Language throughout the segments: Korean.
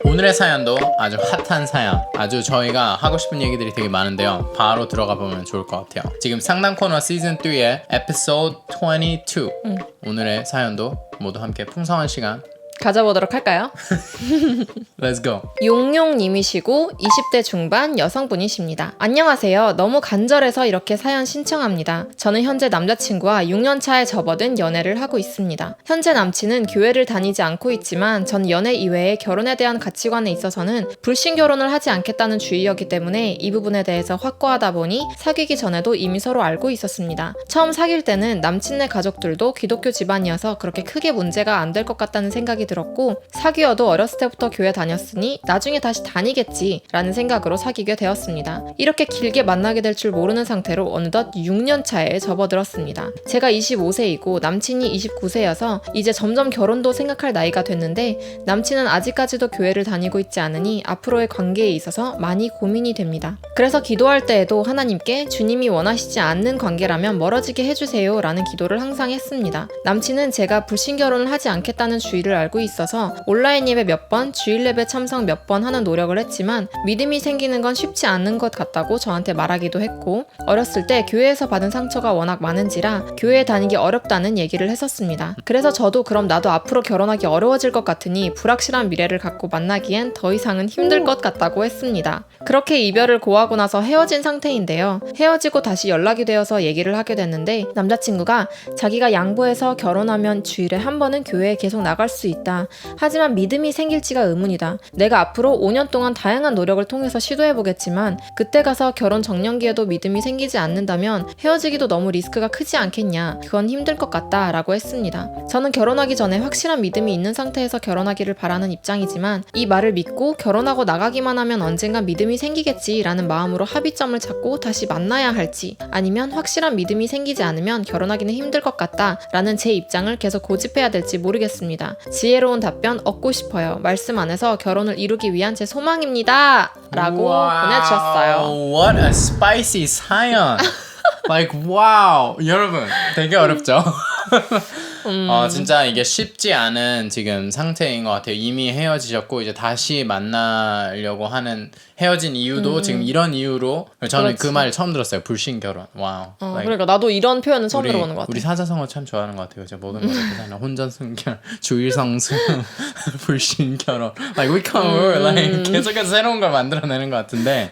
오늘의 사연도 아주 핫한 사연, 아주 저희가 하고 싶은 얘기들이 되게 많은데요. 바로 들어가 보면 좋을 것 같아요. 지금 상담 코너 시즌 3의 에피소드 22. 오늘의 사연도 모두 함께 풍성한 시간 가져보도록 할까요? Let's go. 용용님이시고 20대 중반 여성분이십니다. 안녕하세요. 너무 간절해서 이렇게 사연 신청합니다. 저는 현재 남자친구와 6년 차에 접어든 연애를 하고 있습니다. 현재 남친은 교회를 다니지 않고 있지만 전 연애 이외에 결혼에 대한 가치관에 있어서는 불신 결혼을 하지 않겠다는 주의였기 때문에 이 부분에 대해서 확고하다 보니 사귀기 전에도 이미 서로 알고 있었습니다. 처음 사귈 때는 남친네 가족들도 기독교 집안이어서 그렇게 크게 문제가 안 될 것 같다는 생각이 들었고, 사귀어도 어렸을 때부터 교회 다녔으니 나중에 다시 다니겠지 라는 생각으로 사귀게 되었습니다. 이렇게 길게 만나게 될 줄 모르는 상태로 어느덧 6년 차에 접어들었습니다. 제가 25세이고 남친이 29세여서 이제 점점 결혼도 생각할 나이가 됐는데, 남친은 아직까지도 교회를 다니고 있지 않으니 앞으로의 관계에 있어서 많이 고민이 됩니다. 그래서 기도할 때에도 하나님께 주님이 원하시지 않는 관계라면 멀어지게 해주세요 라는 기도를 항상 했습니다. 남친은 제가 불신 결혼을 하지 않겠다는 주의를 알고 있어서 온라인 예배 몇 번, 주일 예배 참석 몇 번 하는 노력을 했지만 믿음이 생기는 건 쉽지 않은 것 같다고 저한테 말하기도 했고, 어렸을 때 교회에서 받은 상처가 워낙 많은지라 교회에 다니기 어렵다는 얘기를 했었습니다. 그래서 저도 그럼 나도 앞으로 결혼하기 어려워질 것 같으니 불확실한 미래를 갖고 만나기엔 더 이상은 힘들 것 같다고 했습니다. 그렇게 이별을 고하고 나서 헤어진 상태인데요. 헤어지고 다시 연락이 되어서 얘기를 하게 됐는데, 남자친구가 자기가 양보해서 결혼하면 주일에 한 번은 교회에 계속 나갈 수 있다. 하지만 믿음이 생길지가 의문이다. 내가 앞으로 5년 동안 다양한 노력을 통해서 시도해보겠지만 그때 가서 결혼 정년기에도 믿음이 생기지 않는다면 헤어지기도 너무 리스크가 크지 않겠냐. 그건 힘들 것 같다 라고 했습니다. 저는 결혼하기 전에 확실한 믿음이 있는 상태에서 결혼하기를 바라는 입장이지만, 이 말을 믿고 결혼하고 나가기만 하면 언젠간 믿음이 생기겠지 라는 마음으로 합의점을 찾고 다시 만나야 할지, 아니면 확실한 믿음이 생기지 않으면 결혼하기는 힘들 것 같다 라는 제 입장을 계속 고집해야 될지 모르겠습니다. 지혜로운 답변 얻고 싶어요. 말씀 안에서 결혼을 이루기 위한 제 소망입니다 라고 보내주셨어요. What a spicy 사연. Like wow. 여러분 되게 어렵죠? 진짜 이게 쉽지 않은 지금 상태인 것 같아요. 이미 헤어지셨고 이제 다시 만나려고 하는, 헤어진 이유도 지금 이런 이유로, 저는 그 말 처음 들었어요. 불신 결혼. 와우. Like, 그러니까 나도 이런 표현은 처음 들어보는 것 같아요. 우리 사자성어 참 좋아하는 것 같아요. 제가 모든 걸 이렇게 하나 혼전순결, 주일성승, 불신 결혼. Like we come like 계속해서 새로운 걸 만들어내는 것 같은데,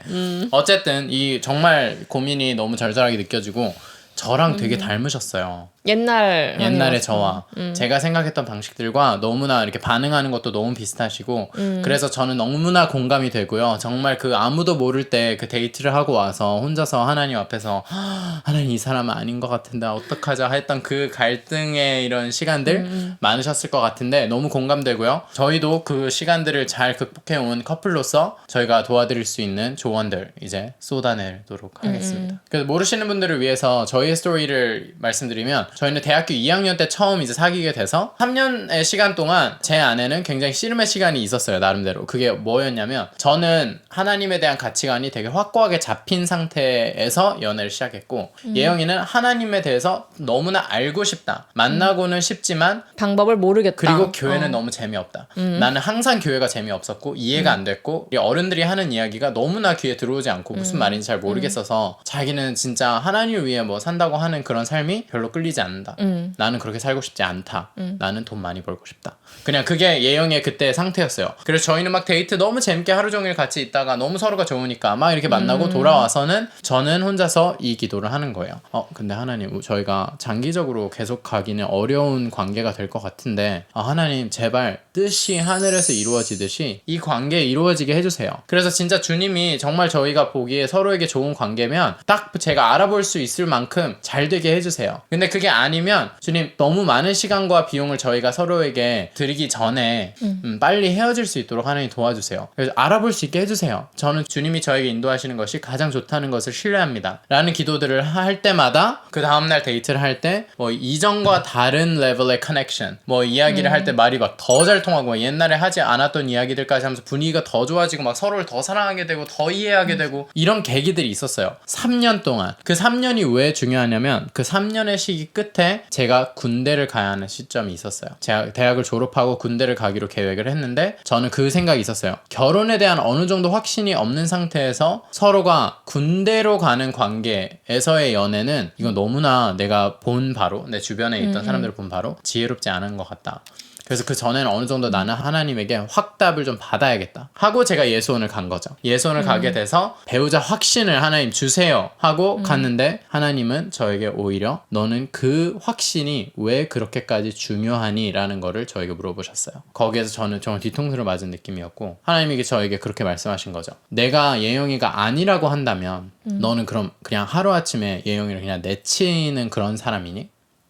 어쨌든 이 정말 고민이 너무 절절하게 느껴지고 저랑 되게 닮으셨어요. 옛날에 저와 제가 생각했던 방식들과 너무나 이렇게 반응하는 것도 너무 비슷하시고, 그래서 저는 너무나 공감이 되고요. 정말 그 아무도 모를 때 그 데이트를 하고 와서 혼자서 하나님 앞에서 하나님 이 사람은 아닌 것 같은데 어떡하자 했던 그 갈등의 이런 시간들 많으셨을 것 같은데 너무 공감되고요. 저희도 그 시간들을 잘 극복해온 커플로서 저희가 도와드릴 수 있는 조언들 이제 쏟아내도록 하겠습니다. 그래서 모르시는 분들을 위해서 저희의 스토리를 말씀드리면, 저희는 대학교 2학년 때 처음 이제 사귀게 돼서 3년의 시간 동안 제 안에는 굉장히 씨름의 시간이 있었어요. 나름대로. 그게 뭐였냐면, 저는 하나님에 대한 가치관이 되게 확고하게 잡힌 상태에서 연애를 시작했고, 예영이는 하나님에 대해서 너무나 알고 싶다. 만나고는 싶지만 방법을 모르겠다. 그리고 교회는 너무 재미없다. 나는 항상 교회가 재미없었고 이해가 안 됐고, 우리 어른들이 하는 이야기가 너무나 귀에 들어오지 않고 무슨 말인지 잘 모르겠어서 자기는 진짜 하나님을 위해 뭐 산다고 하는 그런 삶이 별로 끌리지 않는다. 나는 그렇게 살고 싶지 않다. 나는 돈 많이 벌고 싶다. 그냥 그게 예영의 그때 상태였어요. 그래서 저희는 막 데이트 너무 재밌게 하루 종일 같이 있다가 너무 서로가 좋으니까 막 이렇게 만나고 돌아와서는 저는 혼자서 이 기도를 하는 거예요. 근데 하나님, 저희가 장기적으로 계속 가기는 어려운 관계가 될 것 같은데, 하나님 제발 뜻이 하늘에서 이루어지듯이 이 관계 이루어지게 해주세요. 그래서 진짜 주님이 정말 저희가 보기에 서로에게 좋은 관계면 딱 제가 알아볼 수 있을 만큼 잘 되게 해주세요. 근데 그게 아니면 주님 너무 많은 시간과 비용을 저희가 서로에게 드리기 전에 빨리 헤어질 수 있도록 하나님 도와주세요. 그래서 알아볼 수 있게 해주세요. 저는 주님이 저에게 인도하시는 것이 가장 좋다는 것을 신뢰합니다 라는 기도들을 할 때마다, 그 다음날 데이트를 할 때 뭐 이전과 다른 레벨의 커넥션, 뭐 이야기를 할 때 말이 막 더 잘 통하고 옛날에 하지 않았던 이야기들까지 하면서 분위기가 더 좋아지고 막 서로를 더 사랑하게 되고 더 이해하게 되고 이런 계기들이 있었어요. 3년 동안. 그 3년이 왜 중요한지 중요하냐면 그 3년의 시기 끝에 제가 군대를 가야 하는 시점이 있었어요. 제가 대학을 졸업하고 군대를 가기로 계획을 했는데 저는 그 생각이 있었어요. 결혼에 대한 어느 정도 확신이 없는 상태에서 서로가 군대로 가는 관계에서의 연애는 이건 너무나 내가 본 바로 내 주변에 있던 사람들을 본 바로 지혜롭지 않은 것 같다. 그래서 그 전에는 어느 정도 나는 하나님에게 확답을 좀 받아야겠다 하고 제가 예수원을 간 거죠. 예수원을 가게 돼서 배우자 확신을 하나님 주세요 하고 갔는데 하나님은 저에게 오히려 너는 그 확신이 왜 그렇게까지 중요하니? 라는 거를 저에게 물어보셨어요. 거기에서 저는 정말 뒤통수를 맞은 느낌이었고 하나님이 저에게 그렇게 말씀하신 거죠. 내가 예영이가 아니라고 한다면 너는 그럼 그냥 하루아침에 예영이를 그냥 내치는 그런 사람이니?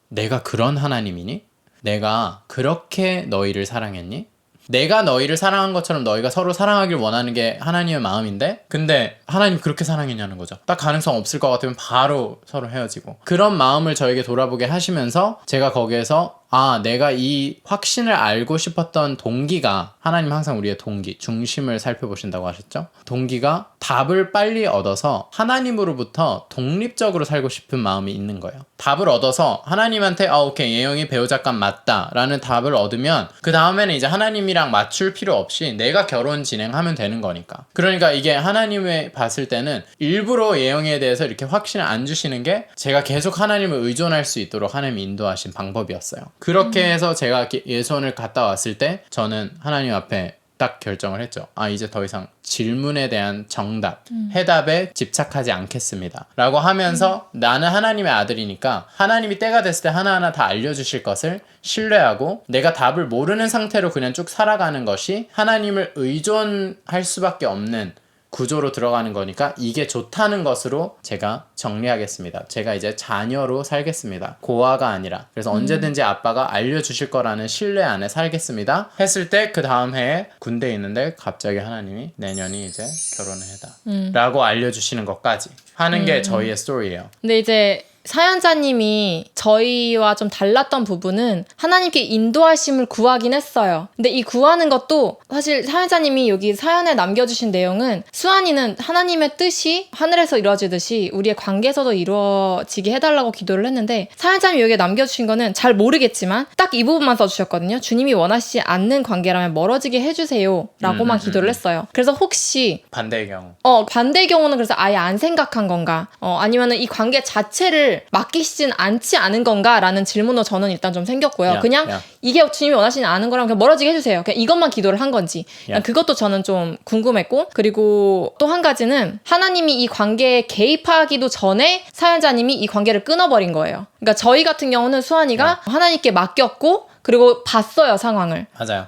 내가 그런 하나님이니? 내가 그렇게 너희를 사랑했니? 내가 너희를 사랑한 것처럼 너희가 서로 사랑하길 원하는 게 하나님의 마음인데 근데 하나님 그렇게 사랑했냐는 거죠. 딱 가능성 없을 것 같으면 바로 서로 헤어지고 그런 마음을 저에게 돌아보게 하시면서 제가 거기에서 내가 이 확신을 알고 싶었던 동기가 하나님 항상 우리의 동기, 중심을 살펴보신다고 하셨죠? 동기가 답을 빨리 얻어서 하나님으로부터 독립적으로 살고 싶은 마음이 있는 거예요. 답을 얻어서 하나님한테 오케이 예영이 배우자감 맞다 라는 답을 얻으면 그 다음에는 이제 하나님이랑 맞출 필요 없이 내가 결혼 진행하면 되는 거니까. 그러니까 이게 하나님이 봤을 때는 일부러 예영이에 대해서 이렇게 확신을 안 주시는 게 제가 계속 하나님을 의존할 수 있도록 하나님이 인도하신 방법이었어요. 그렇게 해서 제가 예수원을 갔다 왔을 때 저는 하나님 앞에 딱 결정을 했죠. 이제 더 이상 질문에 대한 정답, 해답에 집착하지 않겠습니다. 라고 하면서 나는 하나님의 아들이니까 하나님이 때가 됐을 때 하나하나 다 알려주실 것을 신뢰하고 내가 답을 모르는 상태로 그냥 쭉 살아가는 것이 하나님을 의존할 수밖에 없는 구조로 들어가는 거니까 이게 좋다는 것으로 제가 정리하겠습니다. 제가 이제 자녀로 살겠습니다. 고아가 아니라. 그래서 언제든지 아빠가 알려주실 거라는 신뢰 안에 살겠습니다. 했을 때 그 다음 해에 군대에 있는데 갑자기 하나님이 내년이 이제 결혼을 해다 라고 알려주시는 것까지 하는 게 저희의 스토리예요. 근데 이제 사연자님이 저희와 좀 달랐던 부분은 하나님께 인도하심을 구하긴 했어요. 근데 이 구하는 것도 사실 사연자님이 여기 사연에 남겨주신 내용은 수환이는 하나님의 뜻이 하늘에서 이루어지듯이 우리의 관계에서도 이루어지게 해달라고 기도를 했는데 사연자님이 여기에 남겨주신 거는 잘 모르겠지만 딱 이 부분만 써주셨거든요. 주님이 원하시지 않는 관계라면 멀어지게 해주세요 라고만 기도를 했어요. 그래서 혹시 반대의 경우 반대의 경우는 그래서 아예 안 생각한 건가 아니면은 이 관계 자체를 맡기시진 않지 않은 건가라는 질문으로 저는 일단 좀 생겼고요. 그냥 이게 주님이 원하시지 않은 거라면 그냥 멀어지게 해주세요. 그냥 이것만 기도를 한 건지 그것도 저는 좀 궁금했고 그리고 또 한 가지는 하나님이 이 관계에 개입하기도 전에 사연자님이 이 관계를 끊어버린 거예요. 그러니까 저희 같은 경우는 수환이가 하나님께 맡겼고 그리고 봤어요 상황을. 맞아요.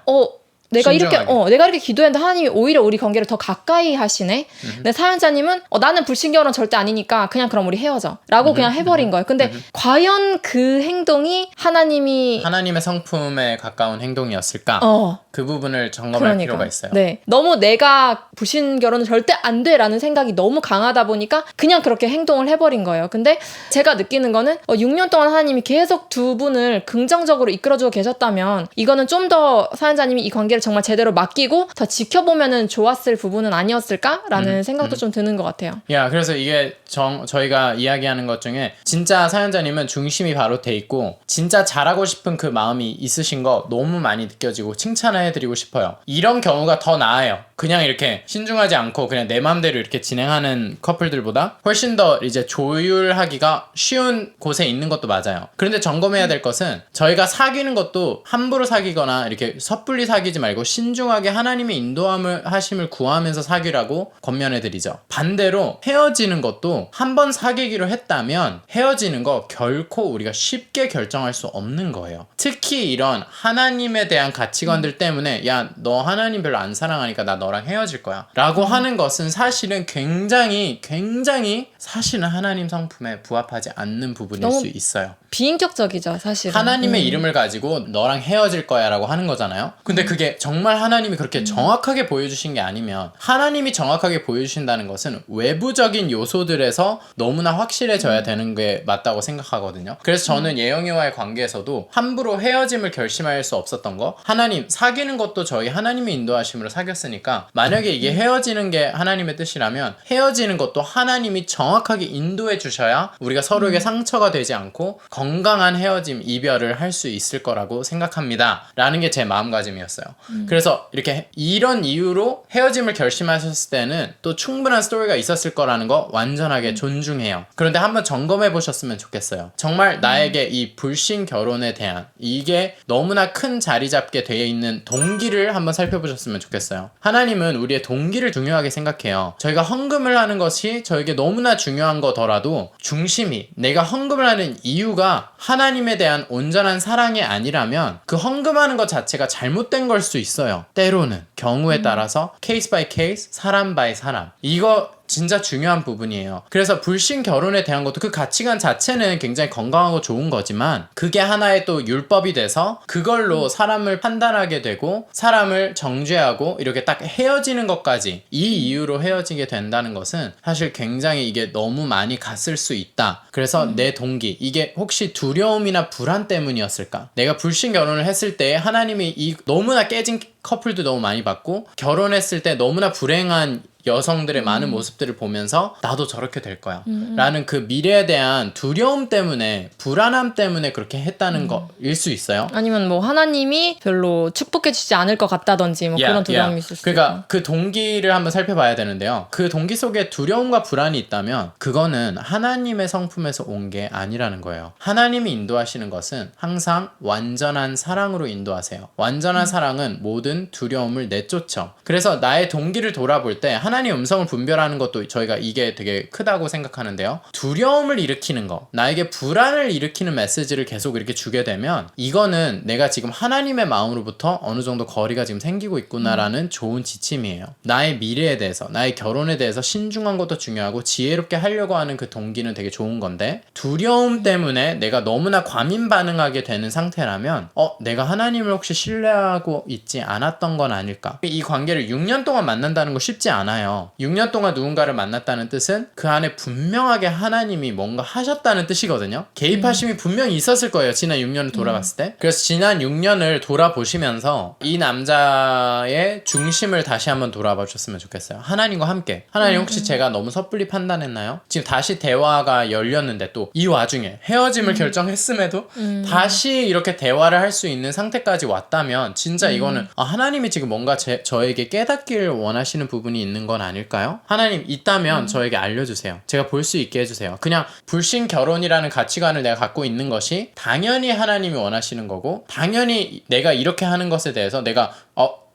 내가 신중하게. 내가 이렇게 기도했는데 하나님이 오히려 우리 관계를 더 가까이 하시네. 근데 사연자님은 나는 불신결혼 절대 아니니까 그냥 그럼 우리 헤어져 라고 그냥 해버린 거예요. 근데 과연 그 행동이 하나님의 성품에 가까운 행동이었을까? 그 부분을 점검할 필요가 있어요. 네, 너무 내가 불신결혼은 절대 안 돼라는 생각이 너무 강하다 보니까 그냥 그렇게 행동을 해버린 거예요. 근데 제가 느끼는 거는 6년 동안 하나님이 계속 두 분을 긍정적으로 이끌어주고 계셨다면 이거는 좀 더 사연자님이 이 관계를 정말 제대로 맡기고 더 지켜보면은 좋았을 부분은 아니었을까라는 생각도 좀 드는 것 같아요. 그래서 이게 저희가 이야기하는 것 중에 진짜 사연자님은 중심이 바로 돼 있고 진짜 잘하고 싶은 그 마음이 있으신 거 너무 많이 느껴지고 칭찬해드리고 싶어요. 이런 경우가 더 나아요. 그냥 이렇게 신중하지 않고 그냥 내 마음대로 이렇게 진행하는 커플들보다 훨씬 더 이제 조율하기가 쉬운 곳에 있는 것도 맞아요. 그런데 점검해야 될 것은 저희가 사귀는 것도 함부로 사귀거나 이렇게 섣불리 사귀지 말고 신중하게 하나님의 인도함을 하심을 구하면서 사귀라고 권면해드리죠. 반대로 헤어지는 것도 한 번 사귀기로 했다면 헤어지는 거 결코 우리가 쉽게 결정할 수 없는 거예요. 특히 이런 하나님에 대한 가치관들 때문에 야, 너 하나님 별로 안 사랑하니까 나 너랑 헤어질 거야 라고 하는 것은 사실은 굉장히 사실은 하나님 성품에 부합하지 않는 부분일 수 있어요. 비인격적이죠 사실은. 하나님의 이름을 가지고 너랑 헤어질 거야 라고 하는 거잖아요. 근데 그게 정말 하나님이 그렇게 정확하게 보여주신 게 아니면 하나님이 정확하게 보여주신다는 것은 외부적인 요소들에서 너무나 확실해져야 되는 게 맞다고 생각하거든요. 그래서 저는 예영이와의 관계에서도 함부로 헤어짐을 결심할 수 없었던 거, 하나님 사귀는 것도 저희 하나님의 인도하심으로 사귀었으니까 이유가 만약에 이게 헤어지는 게 하나님의 뜻이라면 헤어지는 것도 하나님이 정확하게 인도해 주셔야 우리가 서로에게 상처가 되지 않고 건강한 헤어짐, 이별을 할 수 있을 거라고 생각합니다. 라는 게 제 마음가짐이었어요. 그래서 이렇게 이런 이유로 헤어짐을 결심하셨을 때는 또 충분한 스토리가 있었을 거라는 거 완전하게 존중해요. 그런데 한번 점검해 보셨으면 좋겠어요. 정말 나에게 이 불신 결혼에 대한 이게 너무나 큰 자리 잡게 되어 있는 동기를 한번 살펴보셨으면 좋겠어요. 하나님은 우리의 동기를 중요하게 생각해요. 저희가 헌금을 하는 것이 저에게 너무나 중요한 거더라도 중심이 내가 헌금을 하는 이유가 하나님에 대한 온전한 사랑이 아니라면 그 헌금하는 것 자체가 잘못된 걸 수 있어요. 때로는 경우에 따라서 케이스 바이 케이스, 사람 바이 사람. 이거 진짜 중요한 부분이에요. 그래서 불신 결혼에 대한 것도 그 가치관 자체는 굉장히 건강하고 좋은 거지만 그게 하나의 또 율법이 돼서 그걸로 사람을 판단하게 되고 사람을 정죄하고 이렇게 딱 헤어지는 것까지 이 이유로 헤어지게 된다는 것은 사실 굉장히 이게 너무 많이 갔을 수 있다. 그래서 내 동기 이게 혹시 두려움이나 불안 때문이었을까? 내가 불신 결혼을 했을 때 하나님이 이 너무나 깨진 커플도 너무 많이 봤고 결혼했을 때 너무나 불행한 여성들의 많은 모습들을 보면서 나도 저렇게 될 거야 라는 그 미래에 대한 두려움 때문에 불안함 때문에 그렇게 했다는 거일 수 있어요. 아니면 뭐 하나님이 별로 축복해 주지 않을 것 같다든지 뭐 그런 두려움이 있을 수 그러니까 있고. 그 동기를 한번 살펴봐야 되는데요. 그 동기 속에 두려움과 불안이 있다면 그거는 하나님의 성품에서 온 게 아니라는 거예요. 하나님이 인도하시는 것은 항상 완전한 사랑으로 인도하세요. 완전한 사랑은 모든 두려움을 내쫓죠. 그래서 나의 동기를 돌아볼 때 하나님 음성을 분별하는 것도 저희가 이게 되게 크다고 생각하는데요. 두려움을 일으키는 거, 나에게 불안을 일으키는 메시지를 계속 이렇게 주게 되면 이거는 내가 지금 하나님의 마음으로부터 어느 정도 거리가 지금 생기고 있구나라는 좋은 지침이에요. 나의 미래에 대해서, 나의 결혼에 대해서 신중한 것도 중요하고 지혜롭게 하려고 하는 그 동기는 되게 좋은 건데 두려움 때문에 내가 너무나 과민 반응하게 되는 상태라면 내가 하나님을 혹시 신뢰하고 있지 않았던 건 아닐까? 이 관계를 6년 동안 만난다는 거 쉽지 않아요. 6년 동안 누군가를 만났다는 뜻은 그 안에 분명하게 하나님이 뭔가 하셨다는 뜻이거든요. 개입하심이 분명히 있었을 거예요. 지난 6년을 돌아봤을 때. 그래서 지난 6년을 돌아보시면서 이 남자의 중심을 다시 한번 돌아봐 주셨으면 좋겠어요. 하나님과 함께. 하나님 혹시 제가 너무 섣불리 판단했나요? 지금 다시 대화가 열렸는데 또 이 와중에 헤어짐을 결정했음에도 다시 이렇게 대화를 할 수 있는 상태까지 왔다면 진짜 이거는 하나님이 지금 뭔가 저에게 깨닫기를 원하시는 부분이 있는 건 아닐까요? 하나님 있다면 저에게 알려주세요. 제가 볼 수 있게 해주세요. 그냥 불신 결혼이라는 가치관을 내가 갖고 있는 것이 당연히 하나님이 원하시는 거고 당연히 내가 이렇게 하는 것에 대해서 내가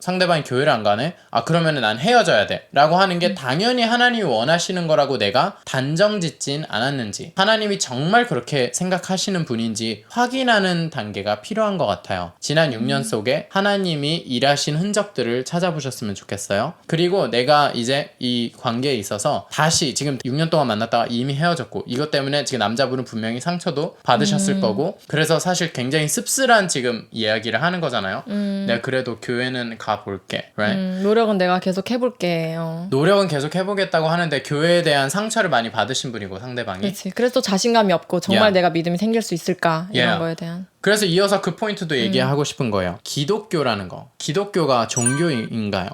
상대방이 교회를 안 가네? 그러면은 난 헤어져야 돼 라고 하는 게 당연히 하나님이 원하시는 거라고 내가 단정 짓진 않았는지 하나님이 정말 그렇게 생각하시는 분인지 확인하는 단계가 필요한 것 같아요. 지난 6년 속에 하나님이 일하신 흔적들을 찾아보셨으면 좋겠어요. 그리고 내가 이제 이 관계에 있어서 다시 지금 6년 동안 만났다가 이미 헤어졌고 이것 때문에 지금 남자분은 분명히 상처도 받으셨을 거고 그래서 사실 굉장히 씁쓸한 지금 이야기를 하는 거잖아요. 내가 그래도 교회는 가볼게. Right? 노력은 내가 계속 해볼게요. 노력은 계속 해보겠다고 하는데 교회에 대한 상처를 많이 받으신 분이고 상대방이. 그렇지. 그래서 또 자신감이 없고 정말 내가 믿음이 생길 수 있을까 이런 거에 대한. 그래서 이어서 그 포인트도 얘기하고 싶은 거예요. 기독교라는 거. 기독교가 종교인가요?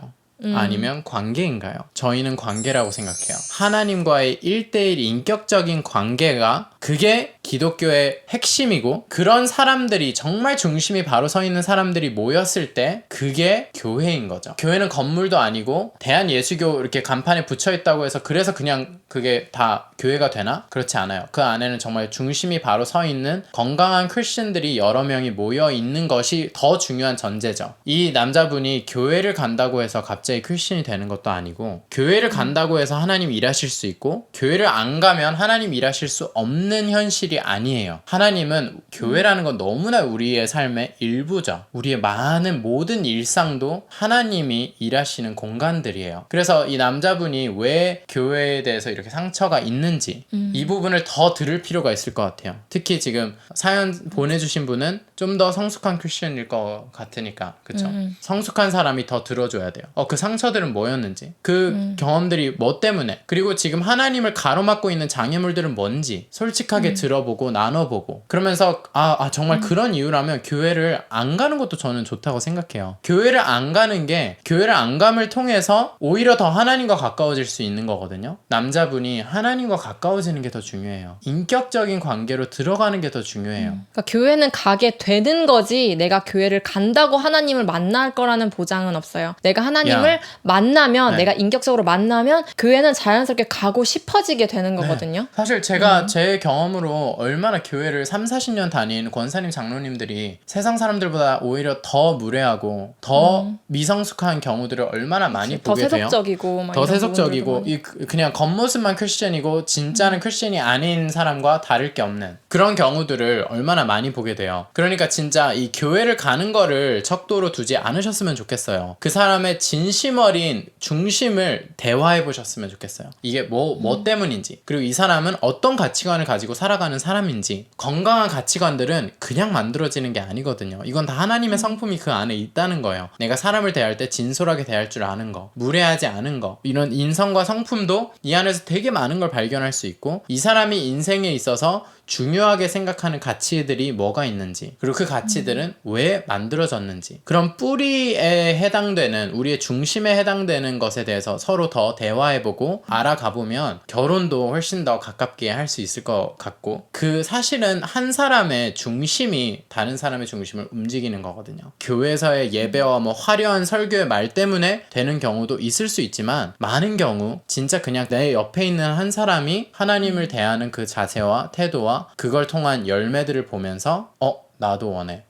아니면 관계인가요? 저희는 관계라고 생각해요. 하나님과의 1대1 인격적인 관계가 그게 기독교의 핵심이고 그런 사람들이 정말 중심이 바로 서 있는 사람들이 모였을 때 그게 교회인 거죠. 교회는 건물도 아니고 대한예수교 이렇게 간판에 붙여 있다고 해서 그래서 그냥 그게 다 교회가 되나? 그렇지 않아요. 그 안에는 정말 중심이 바로 서 있는 건강한 크리스천들이 여러 명이 모여 있는 것이 더 중요한 전제죠. 이 남자분이 교회를 간다고 해서 갑자기 크리스천이 되는 것도 아니고 교회를 간다고 해서 하나님 일하실 수 있고 교회를 안 가면 하나님 일하실 수 없는 현실이 아니에요. 하나님은 교회라는 건 너무나 우리의 삶의 일부죠. 우리의 많은 모든 일상도 하나님이 일하시는 공간들이에요. 그래서 이 남자분이 왜 교회에 대해서 이렇게 상처가 있는지 이 부분을 더 들을 필요가 있을 것 같아요. 특히 지금 사연 보내주신 분은 좀 더 성숙한 크리스천일 것 같으니까. 그쵸? 성숙한 사람이 더 들어줘야 돼요. 그 상처들은 뭐였는지, 그 경험들이 뭐 때문에, 그리고 지금 하나님을 가로막고 있는 장애물들은 뭔지 솔직하게 들어보고 나눠보고, 그러면서 정말 그런 이유라면 교회를 안 가는 것도 저는 좋다고 생각해요. 교회를 안 가는 게, 교회를 안 감을 통해서 오히려 더 하나님과 가까워질 수 있는 거거든요. 남자분이 하나님과 가까워지는 게 더 중요해요. 인격적인 관계로 들어가는 게 더 중요해요. 그러니까 교회는 가게 되는 거지 내가 교회를 간다고 하나님을 만날 거라는 보장은 없어요. 내가 하나님을 만나면, 내가 인격적으로 만나면 교회는 자연스럽게 가고 싶어지게 되는 거거든요. 사실 제가 제 경험으로 얼마나 교회를 3, 40년 다닌 권사님 장로님들이 세상 사람들보다 오히려 더 무례하고 더 미성숙한 경우들을 얼마나 많이 더 보게 돼요. 세속적이고 막 더 이런 세속적이고 부분들도 많이. 그냥 겉모습만 크리스천이고 진짜는 크리스천이 아닌 사람과 다를 게 없는 그런 경우들을 얼마나 많이 보게 돼요. 그러니까 진짜 이 교회를 가는 거를 척도로 두지 않으셨으면 좋겠어요. 그 사람의 진심 어린 중심을 대화해 보셨으면 좋겠어요. 이게 뭐 때문인지, 그리고 이 사람은 어떤 가치관을 가지고 살아가는 사람인지. 건강한 가치관들은 그냥 만들어지는 게 아니거든요. 이건 다 하나님의 성품이 그 안에 있다는 거예요. 내가 사람을 대할 때 진솔하게 대할 줄 아는 거, 무례하지 않은 거, 이런 인성과 성품도 이 안에서 되게 많은 걸 발견할 수 있고, 이 사람이 인생에 있어서 중요하게 생각하는 가치들이 뭐가 있는지, 그리고 그 가치들은 왜 만들어졌는지, 그런 뿌리에 해당되는, 우리의 중심에 해당되는 것에 대해서 서로 더 대화해보고 알아가보면 결혼도 훨씬 더 가깝게 할 수 있을 것 같고, 그 사실은 한 사람의 중심이 다른 사람의 중심을 움직이는 거거든요. 교회에서의 예배와 뭐 화려한 설교의 말 때문에 되는 경우도 있을 수 있지만, 많은 경우 진짜 그냥 내 옆에 있는 한 사람이 하나님을 대하는 그 자세와 태도와 그걸 통한 열매들을 보면서 나도 원해.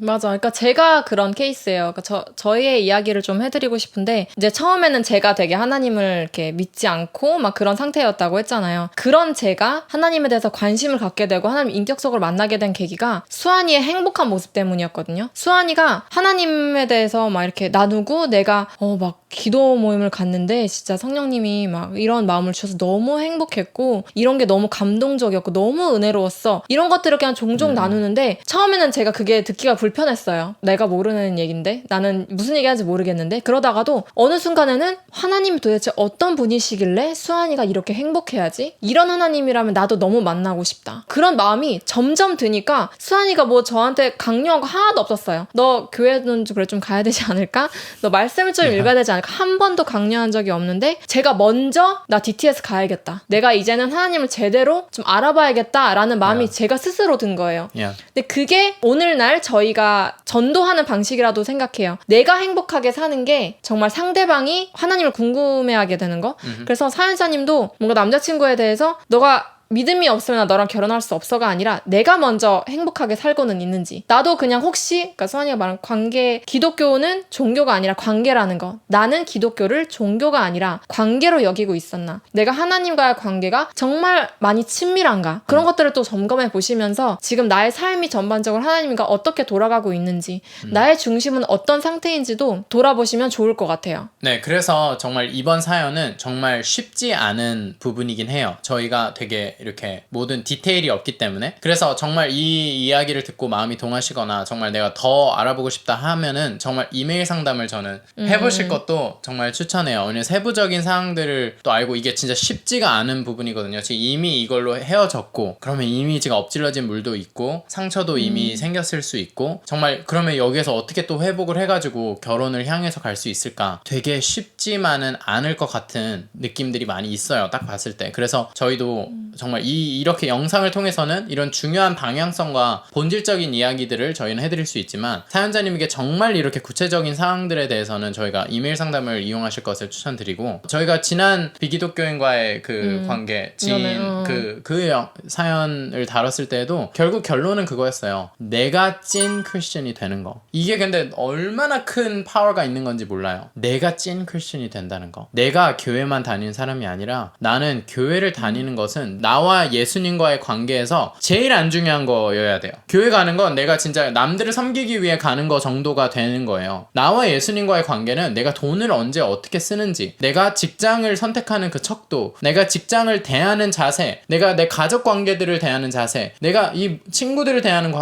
맞아. 그러니까 제가 그런 케이스예요. 그러니까 저희의 이야기를 좀 해드리고 싶은데, 이제 처음에는 제가 되게 하나님을 이렇게 믿지 않고 막 그런 상태였다고 했잖아요. 그런 제가 하나님에 대해서 관심을 갖게 되고 하나님 인격적으로 만나게 된 계기가 수환이의 행복한 모습 때문이었거든요. 수환이가 하나님에 대해서 막 이렇게 나누고, 내가 막 기도 모임을 갔는데 진짜 성령님이 막 이런 마음을 주셔서 너무 행복했고, 이런 게 너무 감동적이었고 너무 은혜로웠어, 이런 것들을 그냥 종종 나누는데, 처음에는 제가 그게 듣기가 불편했어요. 내가 모르는 얘긴데, 나는 무슨 얘기하는지 모르겠는데. 그러다가도 어느 순간에는 하나님이 도대체 어떤 분이시길래 수환이가 이렇게 행복해야지? 이런 하나님이라면 나도 너무 만나고 싶다. 그런 마음이 점점 드니까 수환이가 뭐 저한테 강요한 거 하나도 없었어요. 너 교회는 그래 좀 가야 되지 않을까? 너 말씀을 좀 읽어야 되지 않을까? 한 번도 강요한 적이 없는데, 제가 먼저 나 DTS 가야겠다, 내가 이제는 하나님을 제대로 좀 알아봐야겠다라는 마음이 제가 스스로 든 거예요. 근데 그게 오늘날 저희가 전도하는 방식이라도 생각해요. 내가 행복하게 사는 게 정말 상대방이 하나님을 궁금해하게 되는 거. 그래서 사연자님도 뭔가 남자친구에 대해서 너가 믿음이 없으면 나 너랑 결혼할 수 없어가 아니라 내가 먼저 행복하게 살고는 있는지. 나도 그냥 혹시, 그러니까 수환이가 말한 관계, 기독교는 종교가 아니라 관계라는 거, 나는 기독교를 종교가 아니라 관계로 여기고 있었나, 내가 하나님과의 관계가 정말 많이 친밀한가, 그런 것들을 또 점검해 보시면서 지금 나의 삶이 전반적으로 하나님과 어떻게 돌아가고 있는지, 나의 중심은 어떤 상태인지도 돌아보시면 좋을 것 같아요. 네, 그래서 정말 이번 사연은 정말 쉽지 않은 부분이긴 해요. 저희가 되게 이렇게 모든 디테일이 없기 때문에. 그래서 정말 이 이야기를 듣고 마음이 동하시거나 정말 내가 더 알아보고 싶다 하면은 정말 이메일 상담을 저는 해보실 것도 정말 추천해요. 왜냐면 세부적인 사항들을 또 알고, 이게 진짜 쉽지가 않은 부분이거든요. 지금 이미 이걸로 헤어졌고, 그러면 이미 지금 엎질러진 물도 있고 상처도 이미 생겼을 수 있고, 정말 그러면 여기에서 어떻게 또 회복을 해가지고 결혼을 향해서 갈 수 있을까, 되게 쉽지만은 않을 것 같은 느낌들이 많이 있어요, 딱 봤을 때. 그래서 저희도 정말 이렇게 영상을 통해서는 이런 중요한 방향성과 본질적인 이야기들을 저희는 해드릴 수 있지만, 사연자님에게 정말 이렇게 구체적인 사항들에 대해서는 저희가 이메일 상담을 이용하실 것을 추천드리고, 저희가 지난 비기독교인과의 그 관계, 지인 그 사연을 다뤘을 때에도 결국 결론은 그거였어요. 내가 찐 크리스천이 되는 거. 이게 근데 얼마나 큰 파워가 있는 건지 몰라요. 내가 찐 크리스천이 된다는 거. 내가 교회만 다니는 사람이 아니라 나는 교회를 다니는 것은 나 나와 예수님과의 관계에서 제일 안 중요한 거여야 돼요. 교회 가는 건 내가 진짜 남들을 섬기기 위해 가는 거 정도가 되는 거예요. 나와 예수님과의 관계는 내가 돈을 언제 어떻게 쓰는지, 내가 직장을 선택하는 그 척도, 내가 직장을 대하는 자세, 내가 내 가족 관계들을 대하는 자세, 내가 이 친구들을 대하는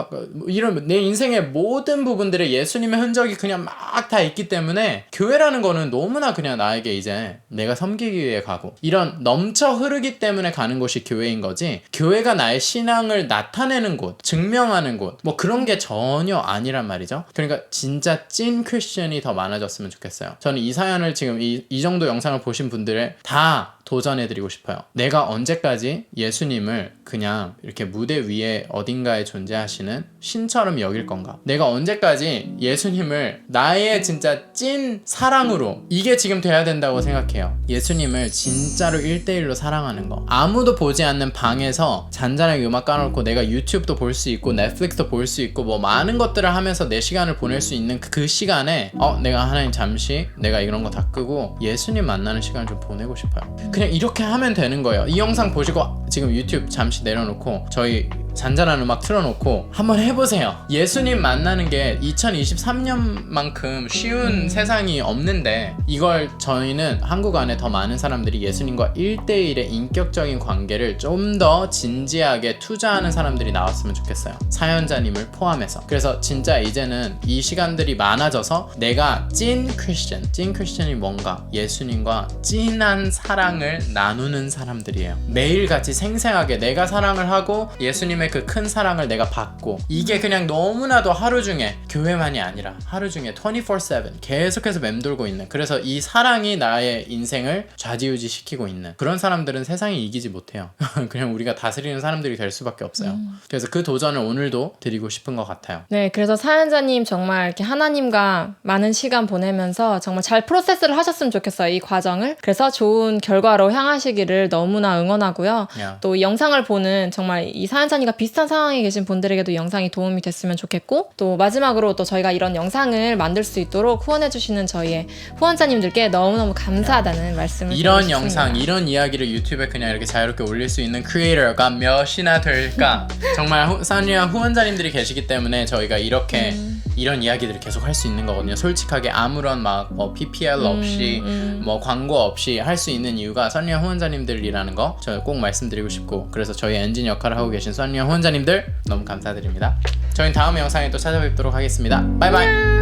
이런 내 인생의 모든 부분들에 예수님의 흔적이 그냥 막 다 있기 때문에 교회라는 거는 너무나 그냥 나에게 이제 내가 섬기기 위해 가고 이런 넘쳐 흐르기 때문에 가는 곳이 교회인 거지, 교회가 나의 신앙을 나타내는 곳, 증명하는 곳, 뭐 그런 게 전혀 아니란 말이죠. 그러니까 진짜 찐 크리스천이 더 많아졌으면 좋겠어요. 저는 이 사연을 지금 이 정도 영상을 보신 분들을 다 도전해드리고 싶어요. 내가 언제까지 예수님을 그냥 이렇게 무대 위에 어딘가에 존재하시는 신처럼 여길 건가? 내가 언제까지 예수님을 나의 진짜 찐 사랑으로, 이게 지금 돼야 된다고 생각해요. 예수님을 진짜로 1대1로 사랑하는 거. 아무도 보지 않는 방에서 잔잔하게 음악 깔아놓고 내가 유튜브도 볼 수 있고 넷플릭스도 볼 수 있고 뭐 많은 것들을 하면서 내 시간을 보낼 수 있는 그 시간에 내가 하나님 잠시 내가 이런 거 다 끄고 예수님 만나는 시간을 좀 보내고 싶어요. 그냥 이렇게 하면 되는 거예요. 이 영상 보시고 지금 유튜브 잠시 내려놓고 저희 잔잔한 음악 틀어놓고 한번 해보세요. 예수님 만나는 게 2023년만큼 쉬운 세상이 없는데, 이걸 저희는 한국 안에 더 많은 사람들이 예수님과 1대1의 인격적인 관계를 좀 더 진지하게 투자하는 사람들이 나왔으면 좋겠어요. 사연자님을 포함해서. 그래서 진짜 이제는 이 시간들이 많아져서 내가 찐 크리스천이 뭔가 예수님과 찐한 사랑을 나누는 사람들이에요. 매일같이 생생하게 내가 사랑을 하고 예수님의 그 큰 사랑을 내가 받고, 이게 그냥 너무나도 하루 중에, 교회만이 아니라 하루 중에 24/7 계속해서 맴돌고 있는, 그래서 이 사랑이 나의 인생을 좌지우지 시키고 있는 그런 사람들은 세상이 이기지 못해요. 그냥 우리가 다스리는 사람들이 될 수밖에 없어요. 그래서 그 도전을 오늘도 드리고 싶은 것 같아요. 네, 그래서 사연자님 정말 이렇게 하나님과 많은 시간 보내면서 정말 잘 프로세스를 하셨으면 좋겠어요, 이 과정을. 그래서 좋은 결과로 향하시기를 너무나 응원하고요. 또 이 영상을 보는 정말 이 사연자님과 비슷한 상황에 계신 분들에게도 이 영상이 도움이 됐으면 좋겠고, 또 마지막으로 또 저희가 이런 영상을 만들 수 있도록 후원해주시는 저희의 후원자님들께 너무너무 감사하다는 말씀을 이런 드리고 싶습니다. 영상, 이런 이야기를 유튜브에 그냥 이렇게 자유롭게 올릴 수 있는 크리에이터가 몇이나 될까? 정말 선리한 후원자님들이 계시기 때문에 저희가 이렇게 이런 이야기들을 계속 할 수 있는 거거든요. 솔직하게 아무런 막 PPL 없이 뭐 광고 없이 할 수 있는 이유가 선리한 후원자님들이라는 거 저희 꼭 말씀드리고 싶고, 그래서 저희 엔진 역할을 하고 계신 선리한 후원자님들 너무 감사드립니다. 저희는 다음 영상에 또 찾아뵙도록 하겠습니다. 바이바이.